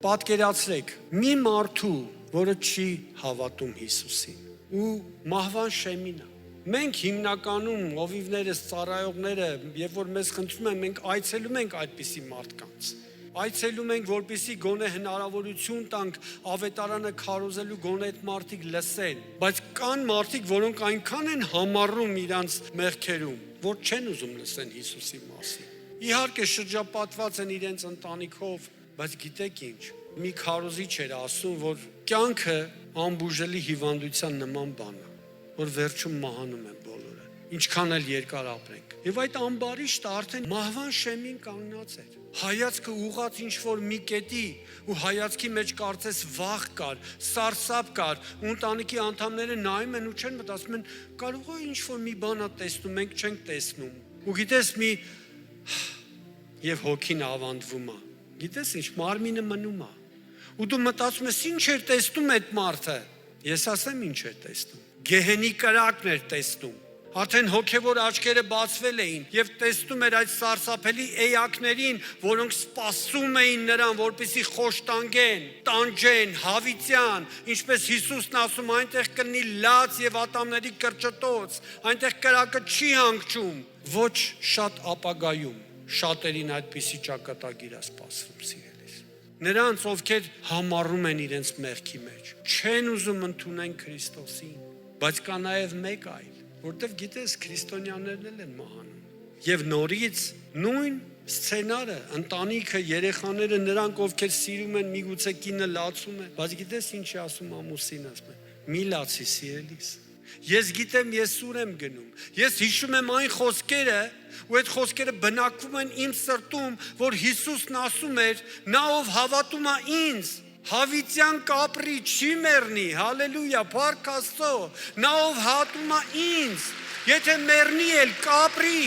Պատկերացրեք, մի մարդու, որը չի հավատում Հիսուսին ու մահվան շեմին է։ Մենք հիմնականում հովիվներս, ծառայողները, երբ որ մեզ խնդրում են, մենք այցելում ենք այդպիսի մարդկանց։ Այցելում ենք, որպեսզի գոնե հնարավորություն տանք ավետարանը քարոզելու, գոնե այդ մարդիկ լսեն։ Բայց կան մարդիկ, որոնք այնքան են համառում իրանց մեղքերում, որ չեն ուզում լսեն Հիսուսի մասին։ Իհարկե շրջապատված են իրենց ընտանիքով, բայց գիտեք ինչ, մի քարոզիչ էր ասում, որ կյանքը անբուժելի հիվանդության նման բան է, որ վերջում մահանում են բոլորը, ինչքան էլ երկար ապրենք։ Եվ այդ ամբարիշտը արդեն մահվան շեմին կանգնած էր։ Հայացքը ուղղած ինչ-որ մի կետի ու հայացքի մեջ կարծես վախ կար, սարսափ կար, ու ընտանիքի անդամները նայում են ու չեն մտածում են, կարող է ինչ-որ մի բան է տեսնում, մենք չենք տեսնում։ Ու գիտես մի եւ հոգին ավանդվում է։ Գիտես ինչ, մարմինը մնում է։ Ու դու մտածում ես, ինչ էր տեսնում այդ մարդը։ Ես ասեմ ինչ էր տեսնում։ Գեհենի կրակն էր տեսնում։ Արդեն հոգևոր աչքերը բացվել էին եւ տեսնում էր այդ սարսափելի էակներին, որոնք սպասում էին նրան, որպեսզի խոշտանգեն, տանջեն, հավիտյան, ինչպես Հիսուսն ասում, այնտեղ կլինի լաց եւ ատամների կրճտոց, այնտեղ կրակը չի հանգչում, ոչ շատ ապագայում, շատերին այդպիսի ճակատագիր է սպասվում, սիրելիս։ Նրանց, ովքեր համառում են իրենց մեղքի մեջ, չեն ուզում ընդունեն Քրիստոսին, բայց կա նաեւ մեկ այլ, որտեվ գիտես քրիստոնյաներն էլ են մահանում։ Եվ նորից նույն սցենարը, ընտանիքը, երեխաները, նրանք ովքեր սիրում են, միգուցե կինը լացում է, բայց գիտես ինչ է ասում ամուսինը, ասում է, մի լացի սիրելիս։ Ես գիտեմ, ես ուր եմ գնում։ Ես հիշում եմ այն խոսքերը, ու այդ խոսքերը բնակվում են իմ սրտում, որ Հիսուսն ասում էր, նա ով հավատում է ինձ, հավիտյան կապրի, չի մեռնի, հալելույա, փառք Աստծո, նա ով հավատում է ինձ, եթե մեռնի էլ կապրի,